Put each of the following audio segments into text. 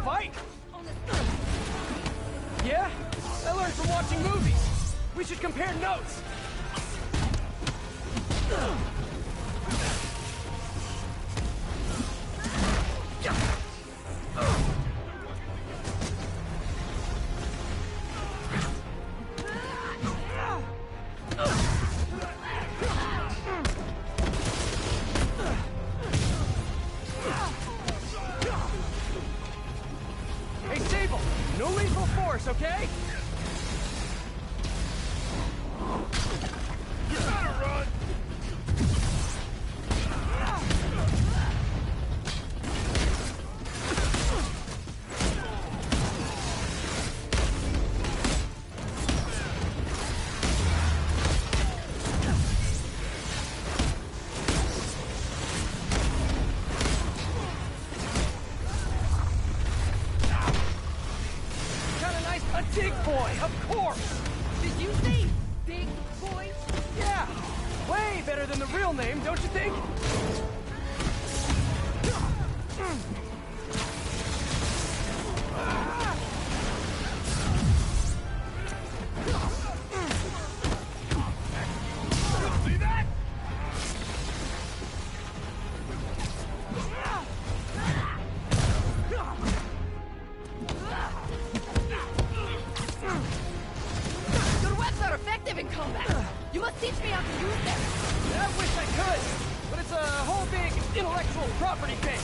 fight? Yeah? I learned from watching movies. We should compare notes. Hey, Sable, no lethal force, okay? You gotta run! A dig boy, of course! Did you say Dig Boy? Yeah! Way better than the real name, don't you think? See that? Your webs are effective in combat. You must teach me how to use them. I wish I could, but it's a whole big intellectual property thing.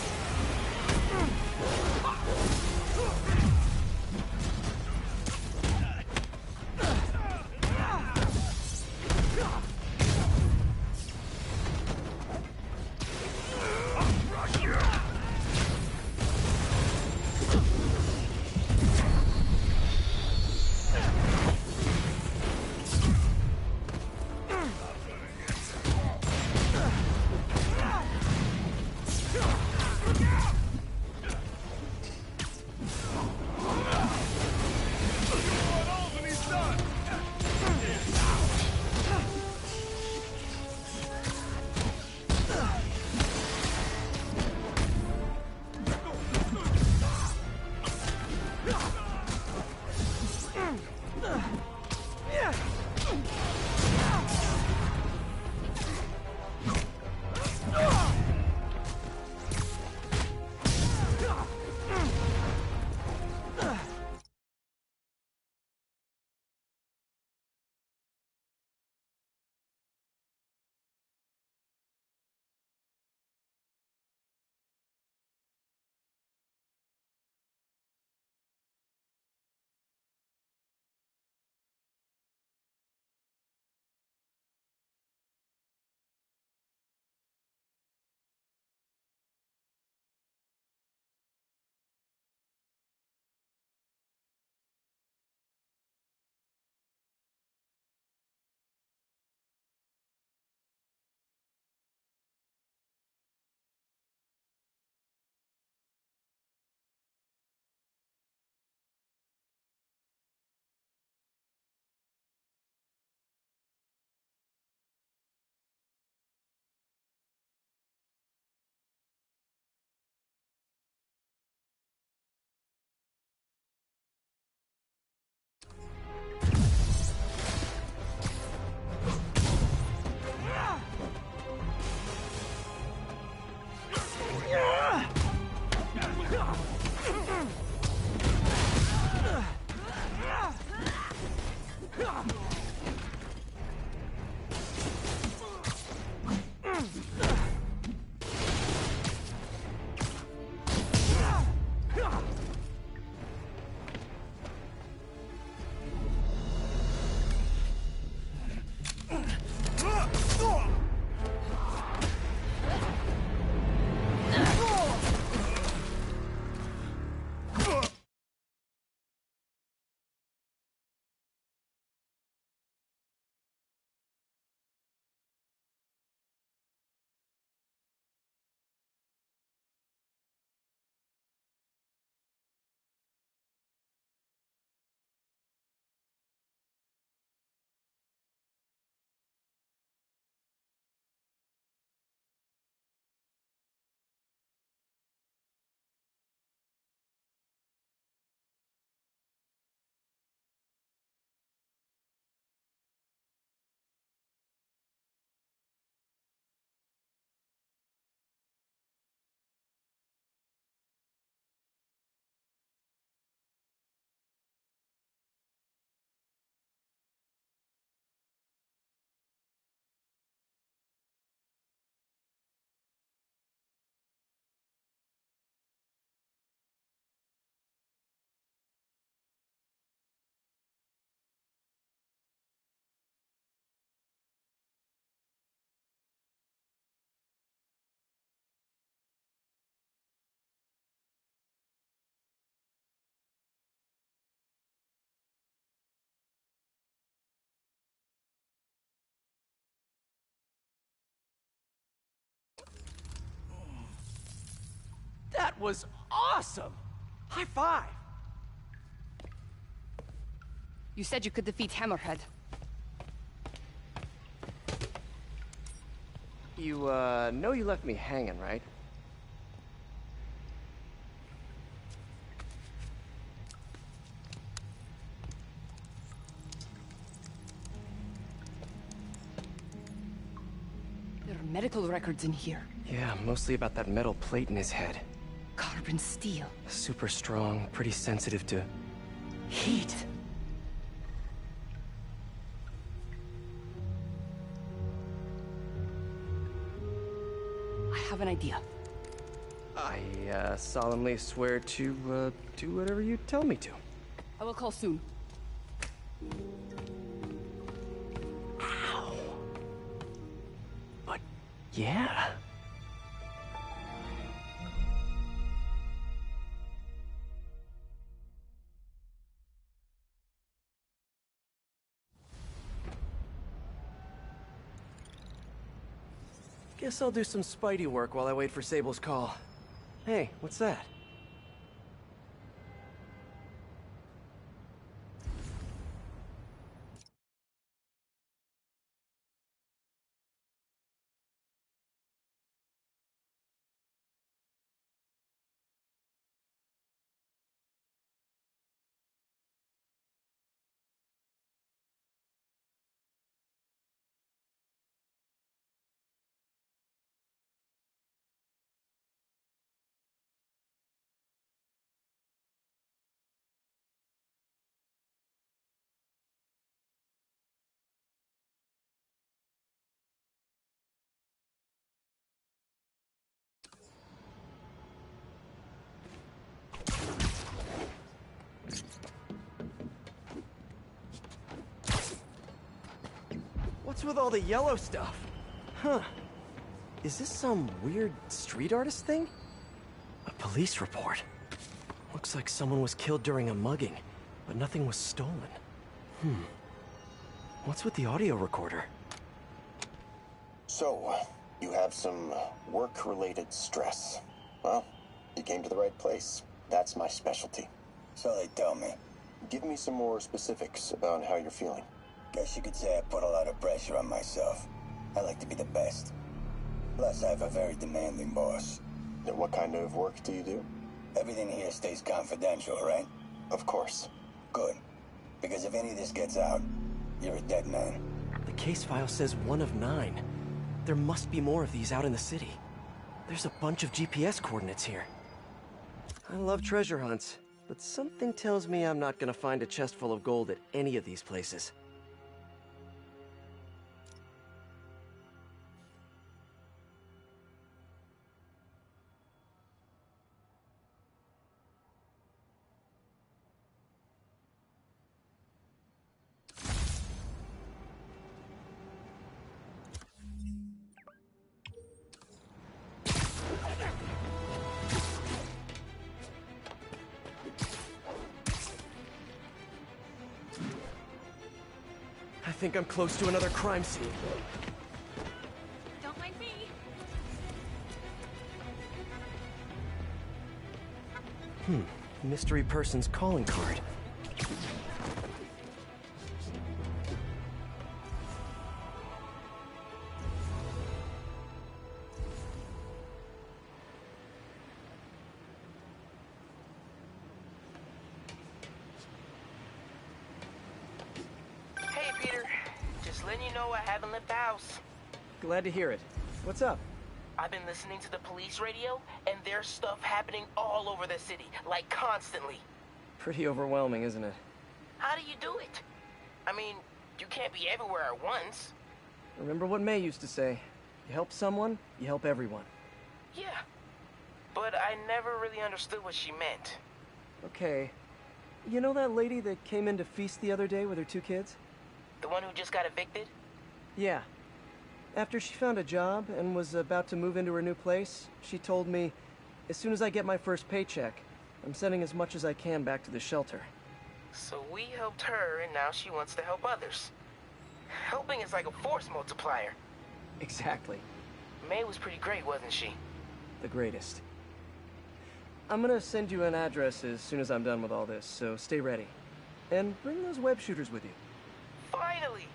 That was awesome! High five! You said you could defeat Hammerhead. You, know you left me hanging, right? There are medical records in here. Yeah, mostly about that metal plate in his head. Carbon steel. Super strong, pretty sensitive to heat. I have an idea. I, solemnly swear to, do whatever you tell me to. I will call soon. Ow. But, yeah. Guess I'll do some Spidey work while I wait for Sable's call. Hey, what's that? What's with all the yellow stuff? Huh. Is this some weird street artist thing? A police report. Looks like someone was killed during a mugging, but nothing was stolen. What's with the audio recorder? So, you have some work-related stress. Well, you came to the right place. That's my specialty. So they tell me. Give me some more specifics about how you're feeling. Guess you could say I put a lot of pressure on myself. I like to be the best. Plus, I have a very demanding boss. And what kind of work do you do? Everything here stays confidential, right? Of course. Good. Because if any of this gets out, you're a dead man. The case file says 1 of 9. There must be more of these out in the city. There's a bunch of GPS coordinates here. I love treasure hunts, but something tells me I'm not gonna find a chest full of gold at any of these places. I think I'm close to another crime scene. Don't mind me. Mystery person's calling card. Hey, Peter. Just letting you know I haven't left the house. Glad to hear it. What's up? I've been listening to the police radio, and there's stuff happening all over the city, like constantly. Pretty overwhelming, isn't it? How do you do it? I mean, you can't be everywhere at once. Remember what May used to say. You help someone, you help everyone. Yeah. But I never really understood what she meant. Okay. You know that lady that came in to feast the other day with her 2 kids? The one who just got evicted? Yeah. After she found a job and was about to move into her new place, she told me, as soon as I get my first paycheck, I'm sending as much as I can back to the shelter. So we helped her, and now she wants to help others. Helping is like a force multiplier. Exactly. May was pretty great, wasn't she? The greatest. I'm gonna send you an address as soon as I'm done with all this, so stay ready. And bring those web shooters with you. Finally!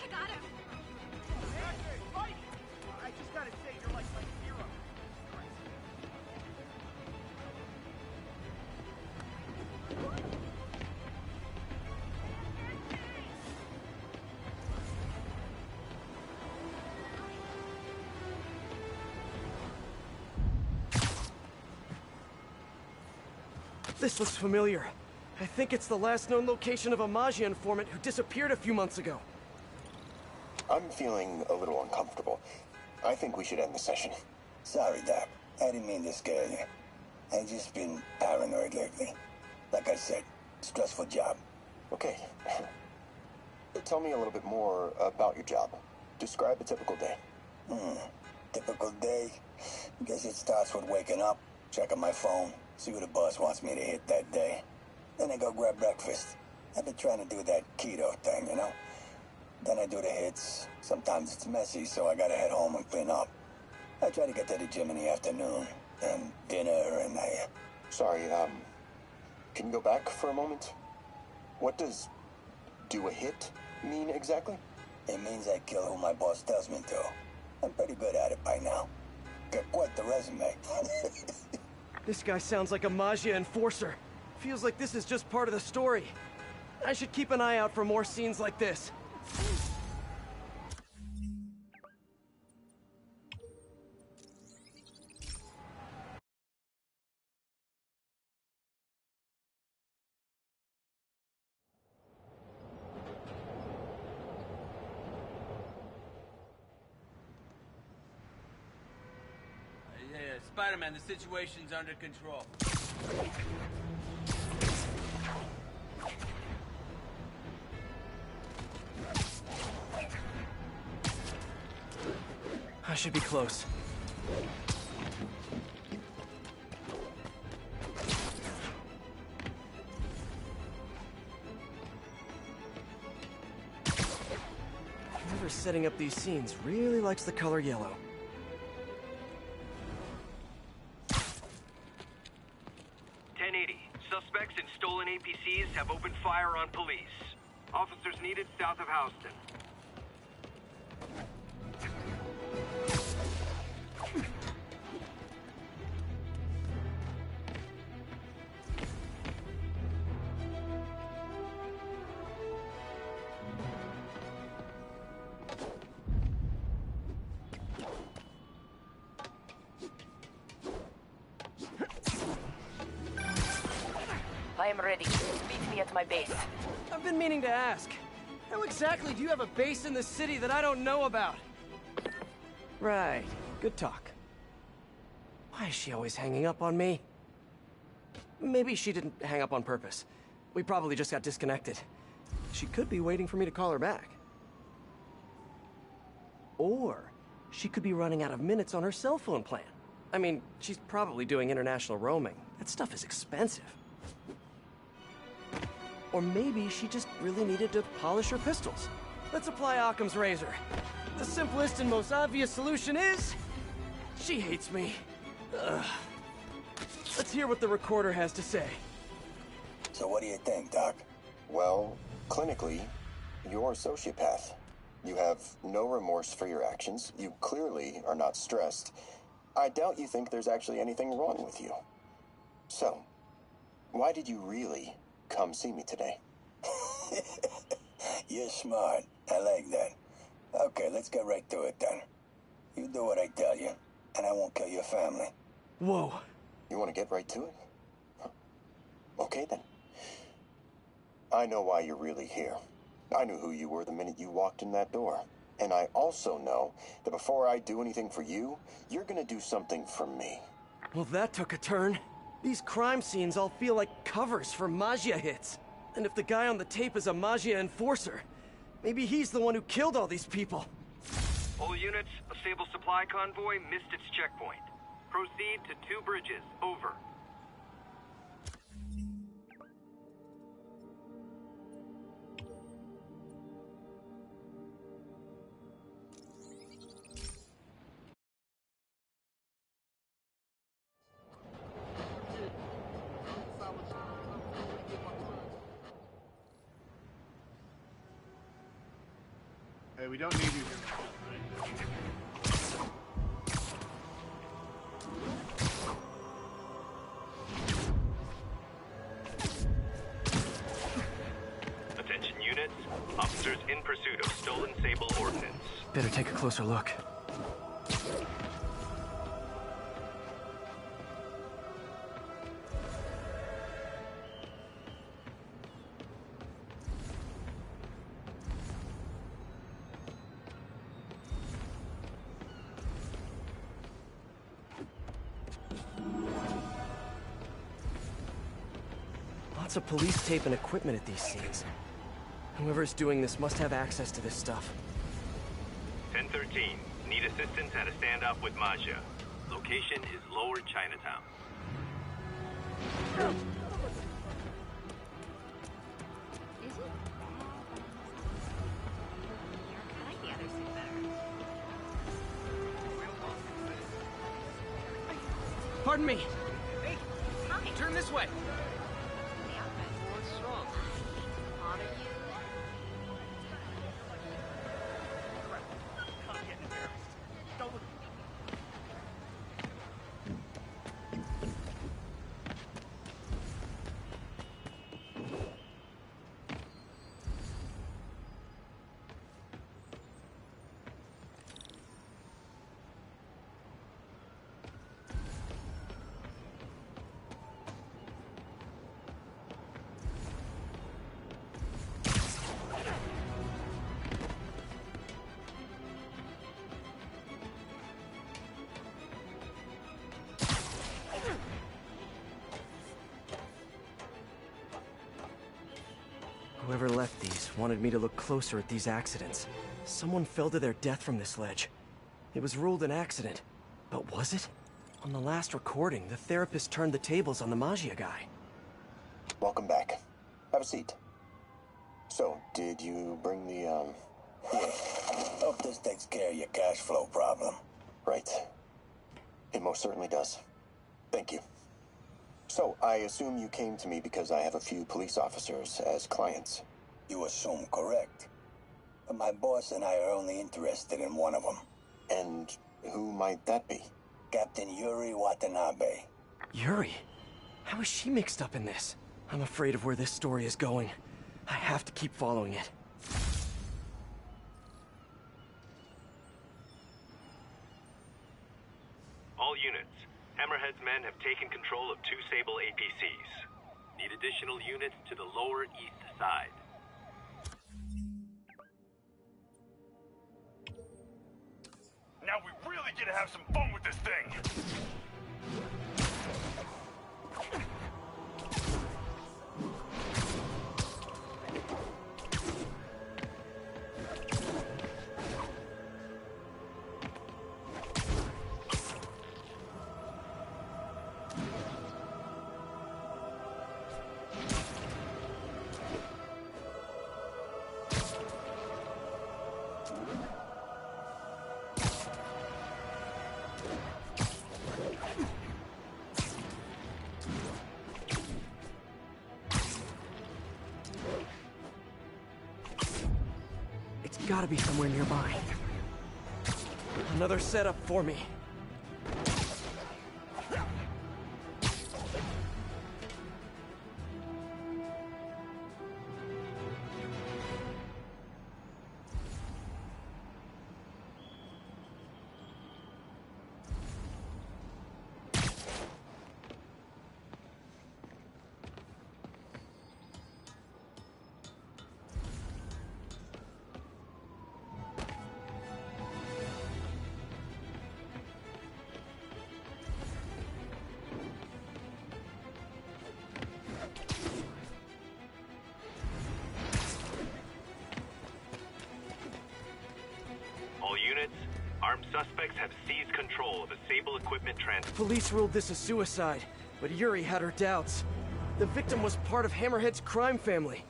I got him. I just gotta say, you're like my hero. This looks familiar. I think it's the last known location of a Maggia informant who disappeared a few months ago. I'm feeling a little uncomfortable. I think we should end the session. Sorry, Doc. I didn't mean to scare you. I've just been paranoid lately. Like I said, stressful job. Okay. Tell me a little bit more about your job. Describe a typical day. Typical day? Guess it starts with waking up, checking my phone, see what the boss wants me to hit that day. Then I go grab breakfast. I've been trying to do that keto thing, you know? Then I do the hits. Sometimes it's messy, so I gotta head home and clean up. I try to get to the gym in the afternoon, and dinner, and Sorry, can you go back for a moment? What does do a hit mean exactly? It means I kill who my boss tells me to. I'm pretty good at it by now. Got quite the resume. This guy sounds like a Maggia enforcer. Feels like this is just part of the story. I should keep an eye out for more scenes like this. Yeah, Spider-Man, the situation's under control. I should be close. Whoever setting up these scenes really likes the color yellow. Suspects in stolen APCs have opened fire on police. Officers needed south of Houston. I am ready. Meet me at my base. I've been meaning to ask. How exactly do you have a base in the city that I don't know about? Right. Good talk. Why is she always hanging up on me? Maybe she didn't hang up on purpose. We probably just got disconnected. She could be waiting for me to call her back. Or she could be running out of minutes on her cell phone plan. I mean, she's probably doing international roaming. That stuff is expensive. Or maybe she just really needed to polish her pistols. Let's apply Occam's razor. The simplest and most obvious solution is... she hates me. Ugh. Let's hear what the recorder has to say. So what do you think, Doc? Well, clinically, you're a sociopath. You have no remorse for your actions. You clearly are not stressed. I doubt you think there's actually anything wrong with you. So, why did you really come see me today? You're smart. I like that. Okay, let's get right to it then. You do what I tell you, and I won't kill your family. Whoa. You want to get right to it? Huh. Okay then. I know why you're really here. I knew who you were the minute you walked in that door. And I also know that before I do anything for you, you're gonna do something for me. Well, that took a turn. These crime scenes all feel like covers for Maggia hits. And if the guy on the tape is a Maggia enforcer, maybe he's the one who killed all these people. All units, a stable supply convoy missed its checkpoint. Proceed to 2 bridges. Over. Hey, we don't need you here. Attention units. Officers in pursuit of stolen Sable ordnance. Better take a closer look. Lots of police tape and equipment at these scenes. Whoever's doing this must have access to this stuff. 1013. Need assistance at a standoff with Maggia. Location is Lower Chinatown. Is it I like the other suit better. Pardon me. Hey, Hi. turn this way. The outfit. What's wrong? Bother you? I'm getting embarrassed. Don't look. Whoever left these wanted me to look closer at these accidents. Someone fell to their death from this ledge. It was ruled an accident. But was it? On the last recording, the therapist turned the tables on the Maggia guy. Welcome back. Have a seat. So, did you bring the, Yeah. Hope this takes care of your cash flow problem. Right. It most certainly does. Thank you. So, I assume you came to me because I have a few police officers as clients. You assume correct. But my boss and I are only interested in one of them. And who might that be? Captain Yuri Watanabe. Yuri? How is she mixed up in this? I'm afraid of where this story is going. I have to keep following it. All units. Hammerhead's men have taken control of 2 Sable APCs. Need additional units to the Lower East Side. Now we really get to have some fun with this thing. It's gotta be somewhere nearby. Another setup for me. Armed suspects have seized control of a Sable equipment transport. Police ruled this a suicide, but Yuri had her doubts. The victim was part of Hammerhead's crime family.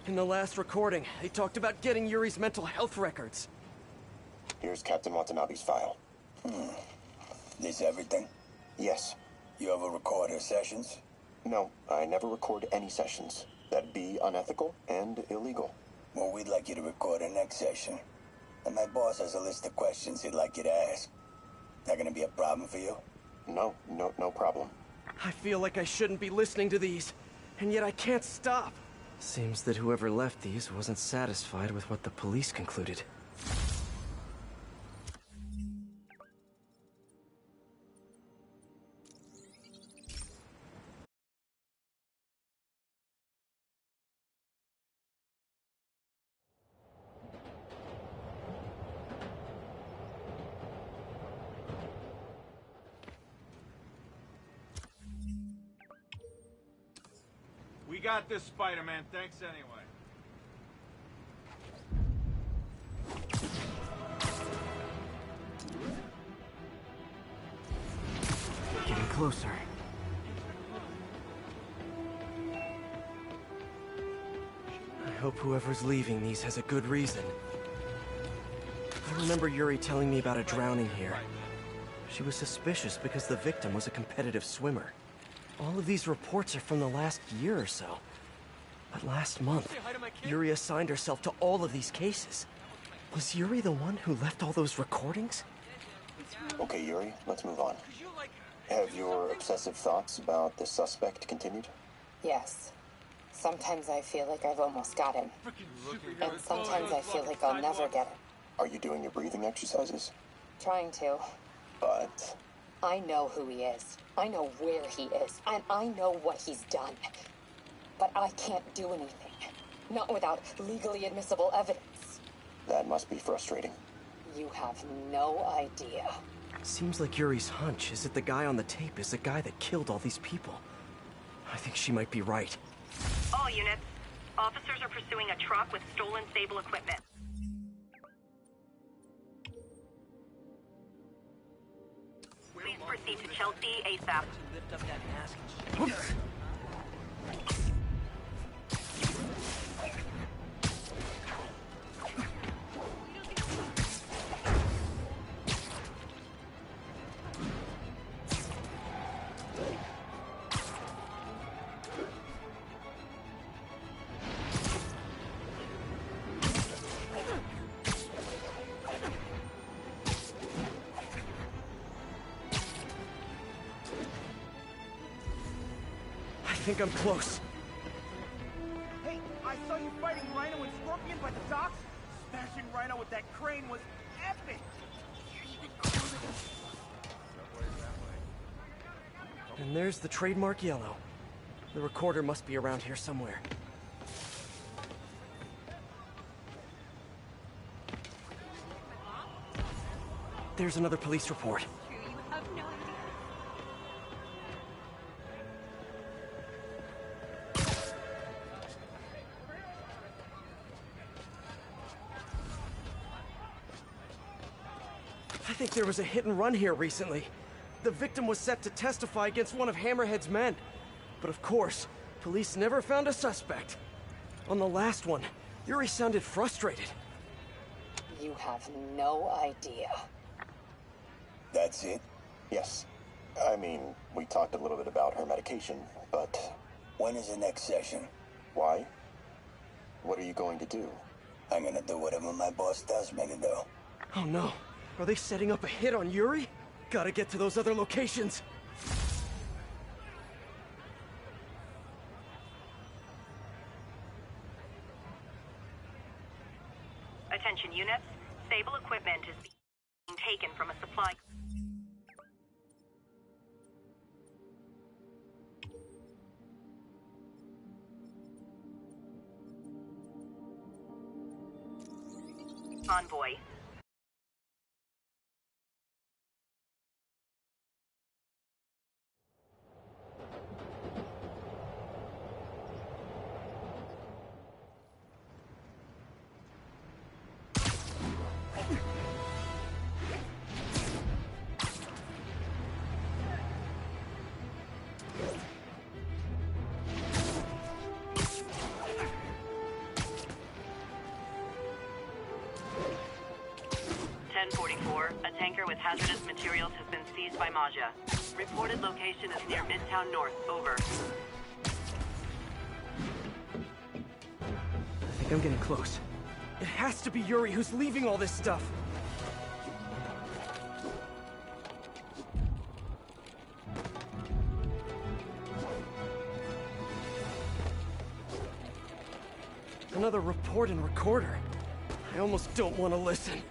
In the last recording, they talked about getting Yuri's mental health records. Here's Captain Watanabe's file. This everything? Yes. You ever record her sessions? No, I never record any sessions. That'd be unethical and illegal. Well, we'd like you to record her next session. And my boss has a list of questions he'd like you to ask. That gonna be a problem for you? No problem. I feel like I shouldn't be listening to these, and yet I can't stop. Seems that whoever left these wasn't satisfied with what the police concluded. We got this, Spider-Man. Thanks anyway. Getting closer. I hope whoever's leaving these has a good reason. I remember Yuri telling me about a drowning here. She was suspicious because the victim was a competitive swimmer. All of these reports are from the last year or so. But last month, Yuri assigned herself to all of these cases. Was Yuri the one who left all those recordings? Okay, Yuri, let's move on. Have your obsessive thoughts about the suspect continued? Yes. Sometimes I feel like I've almost got him. And sometimes I feel like I'll never get him. Are you doing your breathing exercises? Trying to. But... I know who he is. I know where he is. And I know what he's done. But I can't do anything. Not without legally admissible evidence. that must be frustrating. You have no idea. Seems like Yuri's hunch is that the guy on the tape is the guy that killed all these people. I think she might be right. All units. Officers are pursuing a truck with stolen Sable equipment. Please proceed to Chelsea ASAP. Lift up that mask. I think I'm close. Hey, I saw you fighting Rhino and Scorpion by the docks. Smashing Rhino with that crane was epic. And there's the trademark yellow. The recorder must be around here somewhere. There's another police report. You have no idea. I think there was a hit and run here recently. The victim was set to testify against one of Hammerhead's men. But of course, police never found a suspect. On the last one, Yuri sounded frustrated. You have no idea. That's it? Yes. I mean, we talked a little bit about her medication, but... When is the next session? Why? What are you going to do? I'm gonna do whatever my boss tells me to do. Oh no. Are they setting up a hit on Yuri? Gotta get to those other locations. Attention units. Sable equipment is being taken from a supply... Envoy. 1044, a tanker with hazardous materials has been seized by Maja. Reported location is near Midtown North. Over. I think I'm getting close. It has to be Yuri who's leaving all this stuff. Another report and recorder. I almost don't want to listen.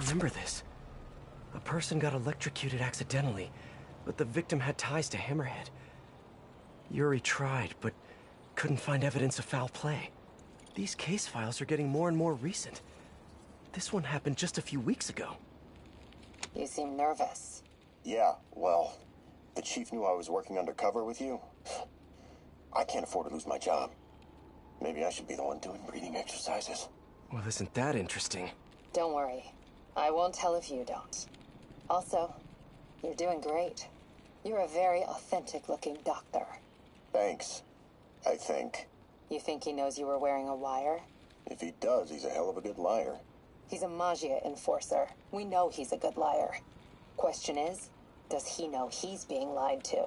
Remember this. A person got electrocuted accidentally, but the victim had ties to Hammerhead. Yuri tried, but couldn't find evidence of foul play. These case files are getting more and more recent. This one happened just a few weeks ago. You seem nervous. Yeah, well, the chief knew I was working undercover with you. I can't afford to lose my job. Maybe I should be the one doing breathing exercises. Well, isn't that interesting? Don't worry. I won't tell if you don't. Also, you're doing great. You're a very authentic-looking doctor. Thanks, I think. You think he knows you were wearing a wire? If he does, he's a hell of a good liar. He's a Magia enforcer. We know he's a good liar. Question is, does he know he's being lied to?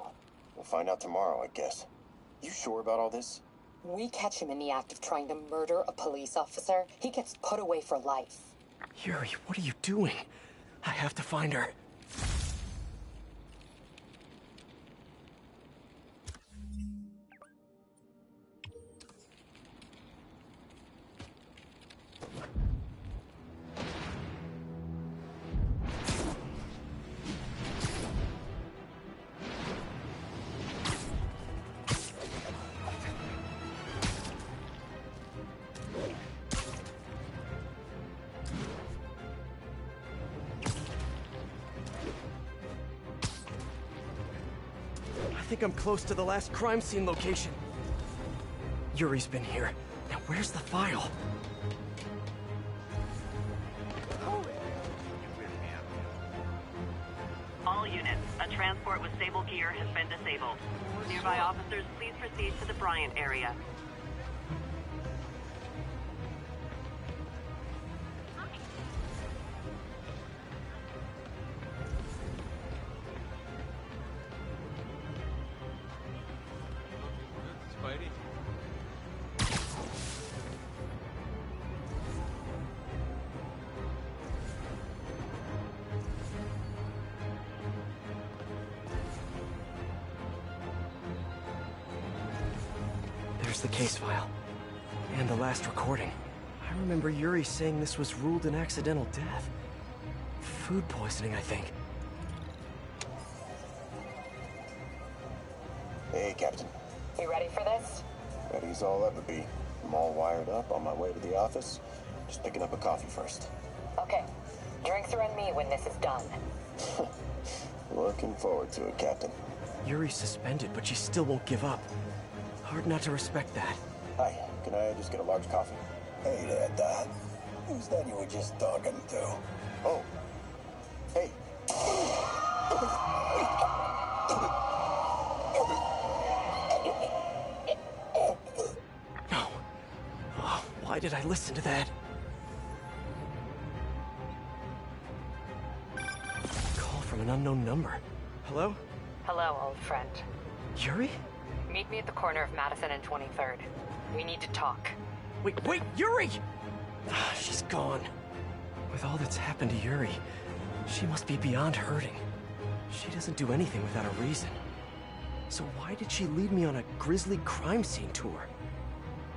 We'll find out tomorrow, I guess. You sure about all this? We catch him in the act of trying to murder a police officer, he gets put away for life. Yuri, what are you doing? I have to find her. I think I'm close to the last crime scene location. Yuri's been here. Now where's the file? All units, a transport with stable gear has been disabled. Nearby officers, please proceed to the Bryant area. There's the case file. And the last recording. I remember Yuri saying this was ruled an accidental death. Food poisoning, I think. Hey, Captain. You ready for this? Ready as I'll ever be. I'm all wired up on my way to the office. Just picking up a coffee first. Okay. Drinks are on me when this is done. Looking forward to it, Captain. Yuri's suspended, but she still won't give up. Hard not to respect that. Hi, can I just get a large coffee? Hey there, Dad. Who's that you were just talking to? Oh. Hey. No. Oh, why did I listen to that? Call from an unknown number. Hello? Hello, old friend. Yuri? Meet me at the corner of Madison and 23rd. We need to talk. Wait, Yuri! She's gone. With all that's happened to Yuri, she must be beyond hurting. She doesn't do anything without a reason. So why did she lead me on a grisly crime scene tour?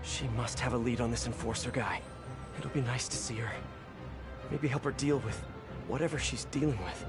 She must have a lead on this enforcer guy. It'll be nice to see her. Maybe help her deal with whatever she's dealing with.